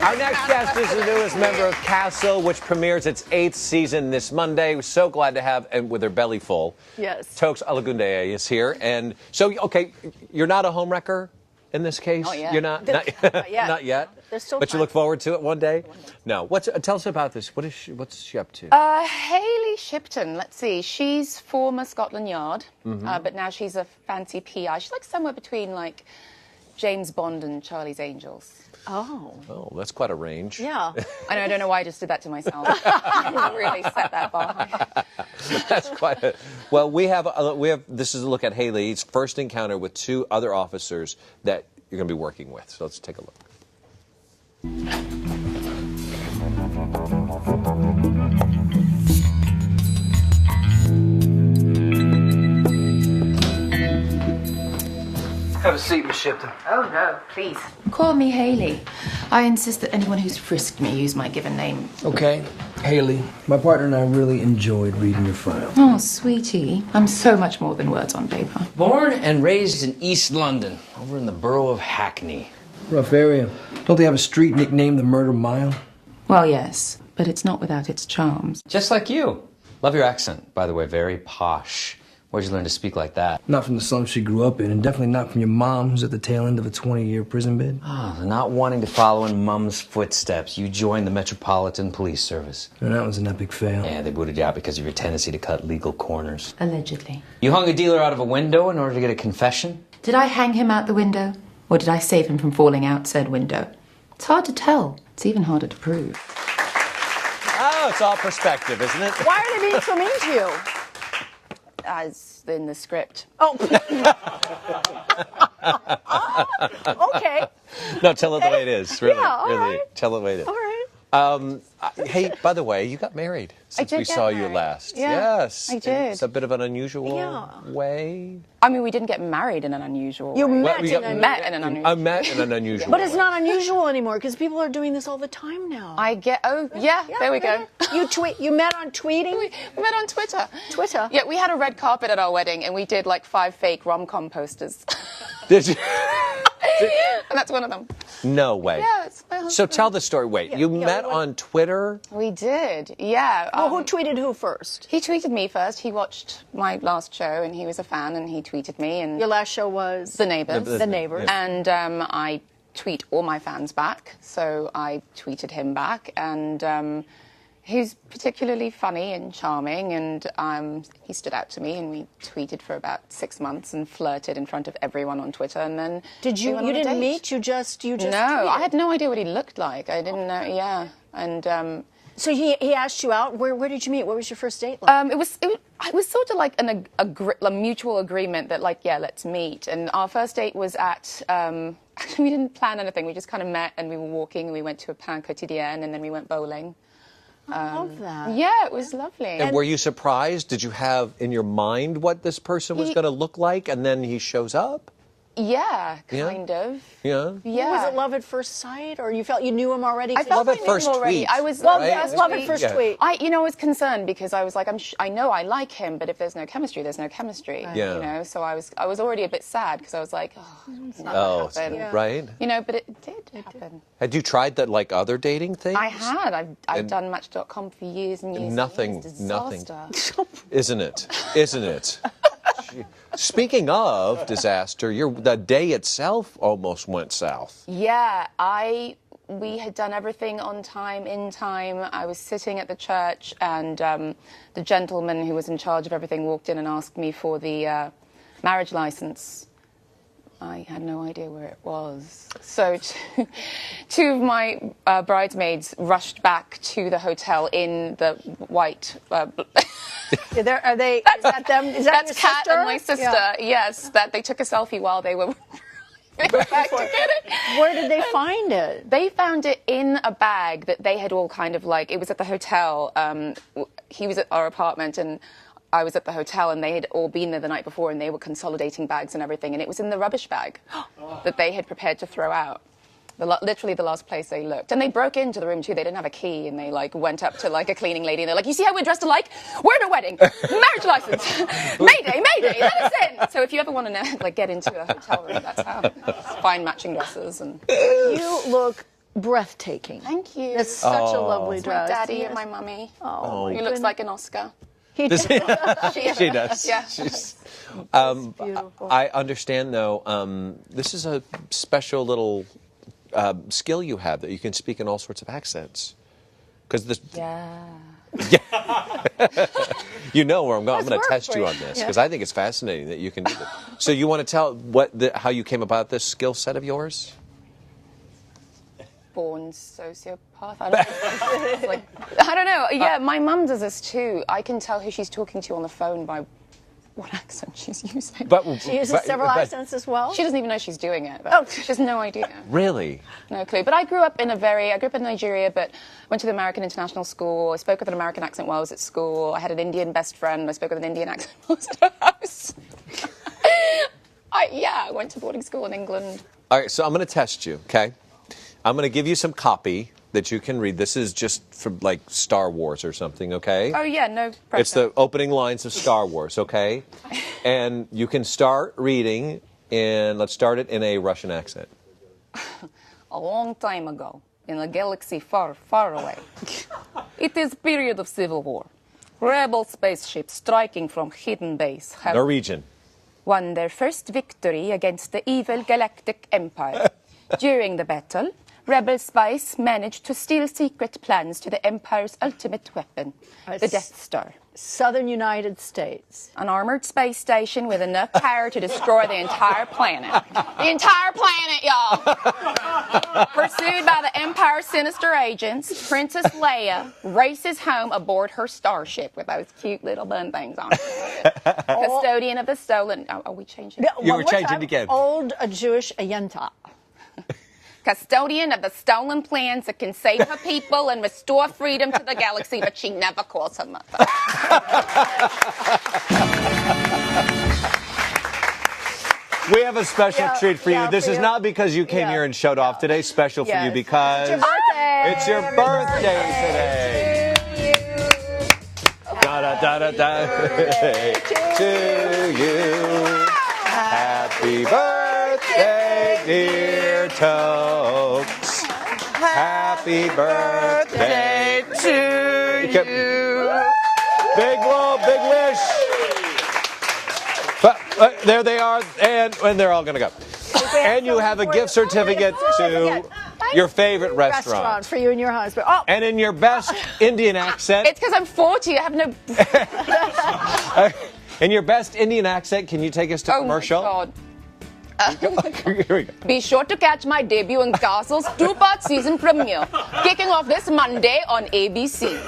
Our next guest is the newest member of Castle, which premieres its 8th season this Monday. We're so glad to have, and with her belly full, yes, Toks Olagundoye is here. And so, okay, you're not a homewrecker in this case? Not yet. You're not? Not yet. Not yet? There's still but time. you look forward to it one day? No. Tell us about this. What's she up to? Hayley Shipton, let's see. She's former Scotland Yard, but now she's a fancy PI. She's like somewhere between like James Bond and Charlie's Angels. Oh. Oh, that's quite a range. Yeah. I don't know why I just did that to myself. I really set that bar high. That's quite a... Well, we have, this is a look at Hayley's first encounter with 2 other officers that you're going to be working with. So let's take a look. Have a seat, Miss Shipton. Oh, no, please. Call me Hayley. I insist that anyone who's frisked me use my given name. Okay, Hayley. My partner and I really enjoyed reading your file. Oh, sweetie. I'm so much more than words on paper. Born and raised in East London, over in the borough of Hackney. Rough area. Don't they have a street nicknamed the Murder Mile? Well, yes, but it's not without its charms. Just like you. Love your accent, by the way, very posh. Where'd you learn to speak like that? Not from the slums she grew up in, and definitely not from your mom, who's at the tail end of a 20-year prison bid. Oh, not wanting to follow in Mum's footsteps, you joined the Metropolitan Police Service. And that was an epic fail. Yeah, they booted you out because of your tendency to cut legal corners. Allegedly. You hung a dealer out of a window in order to get a confession? Did I hang him out the window? Or did I save him from falling out said window? It's hard to tell. It's even harder to prove. Oh, it's all perspective, isn't it? Why are they being so mean to you? As in the script. Oh. Okay. No, tell it the way it is. Really, Yeah, all really. right. Tell it the way it is. All right. Hey, by the way, you got married since did we get saw you married. last. Yeah, Yes. I did. It's a bit of an unusual Yeah. way. I mean, we didn't get married in an unusual You way. met we in got- a... Met in an unusual I met in an unusual But it's way. not unusual anymore, because people are doing this all the time now. Yeah, there we go. You met on tweeting? We met on Twitter. Twitter? Yeah, we had a red carpet at our wedding, and we did like 5 fake rom-com posters. Did you? And that's one of them. No way. Yeah, it's my husband. So tell the story. Wait, you met on Twitter? We did, yeah. Well, who tweeted who first? He tweeted me first. He watched my last show, and he was a fan, and he tweeted me. And Your last show was? The Neighbours. The Neighbours. And I tweet all my fans back, so I tweeted him back, and he's particularly funny and charming, and he stood out to me, and we tweeted for about 6 months and flirted in front of everyone on Twitter, and then Did you? we went You on a didn't date. meet. You just. No, tweeted. I had no idea what he looked like. I didn't know. Yeah, and. So he asked you out. Where did you meet? What was your first date like? It was sort of like a mutual agreement that, like, yeah, let's meet. And our first date was at, actually we didn't plan anything. We just kind of met, and we were walking, and we went to a pain quotidien, and then we went bowling. I love that. Yeah, it was lovely. And were you surprised? Did you have in your mind what this person was going to look like, and then he shows up? Yeah, Yeah? kind of. Yeah. Yeah. Was it love at first sight, or you felt you knew him already? I felt Love at I knew first him already. tweet, I was Love, right? yes, love at first Yeah. tweet. I was concerned because I was like, I know I like him, but if there's no chemistry, there's no chemistry. Yeah. You know, so I was already a bit sad because I was like, oh, it's not Oh, gonna happen. Yeah. right. You know, but it did happen. Had you tried that, like other dating things? I had. I've And- done Match.com for years and years. and Nothing, years. nothing. Disaster. Isn't it? Isn't it? Speaking of disaster, the day itself almost went south. Yeah, we had done everything on time, in time. I was sitting at the church, and the gentleman who was in charge of everything walked in and asked me for the marriage license. I had no idea where it was. So two of my bridesmaids rushed back to the hotel in the white... Are they? Is that them? Is that That's your Kat sister? and my sister, Yeah. yes, that they took a selfie while they were back to get it. Where did they find it? They found it in a bag that they had all kind of like, it was at the hotel. He was at our apartment and I was at the hotel, and they had all been there the night before, and they were consolidating bags and everything, and it was in the rubbish bag that they had prepared to throw out. Literally the last place they looked. And they broke into the room too. They didn't have a key, and they like went up to like a cleaning lady, and they're like, you see how we're dressed alike? We're in a wedding. Marriage license. Mayday, mayday, let us in. So if you ever want to like get into a hotel room, that's how. Find matching dresses. And You look breathtaking. Thank you. It's such a lovely My dress. daddy Yes. and my mummy. Oh, He looks like an Oscar. He does. She does. Yeah. Beautiful. I understand, though, this is a special little skill you have, that you can speak in all sorts of accents. Because this, Yeah. you know where I'm going. I'm Let's going to work test for you you. on this Yeah. because I think it's fascinating that you can do this. So you want to tell how you came about this skill set of yours? Born sociopath. I don't know. It's like, I don't know. Yeah, my mum does this too. I can tell who she's talking to on the phone by what accent she's using. She uses several accents as well. She doesn't even know she's doing it. But Oh. she has no idea. Really? No clue. But I grew up in Nigeria, but went to the American International School. I spoke with an American accent while I was at school. I had an Indian best friend. I spoke with an Indian accent while I was at her house. I went to boarding school in England. All right, so I'm going to test you, okay? I'm going to give you some copy that you can read. This is just for, like, Star Wars or something, okay? Oh, yeah, no pressure. It's the opening lines of Star Wars, okay? And you can start reading let's start it in a Russian accent. A long time ago, in a galaxy far, far away. It is period of civil war. Rebel spaceships striking from hidden base have Norwegian. won their first victory against the evil galactic empire. During the battle, rebel spies managed to steal secret plans to the empire's ultimate weapon, the Death Star. Southern United States. An armored space station with enough power to destroy the entire planet. The entire planet, y'all! Pursued by the Empire's sinister agents, Princess Leia races home aboard her starship with those cute little bun things on it. Custodian of the stolen... Oh, are we changing? You One were more changing time. again. Old Jewish Ayenta. Custodian of the stolen plans that can save her people and restore freedom to the galaxy, but she never calls her mother. We have a special Yeah, treat for you. yeah, This for is you. not because you came Yeah. here and showed off. Today's special for you Yes. because It's your birthday. it's your Happy birthday today. Da da da da da. To you. Happy birthday, dear Toks. Happy birthday to you. Big blow, big wish. But, there they are, and they're all going to go. And you have a gift certificate to your favorite restaurant. For you and your husband. Oh, And in your best Indian accent, It's because I'm 40. I have no... in your best Indian accent, can you take us to commercial? Oh, my God. Here we go. Be sure to catch my debut in Castle's two-part season premiere, kicking off this Monday on ABC.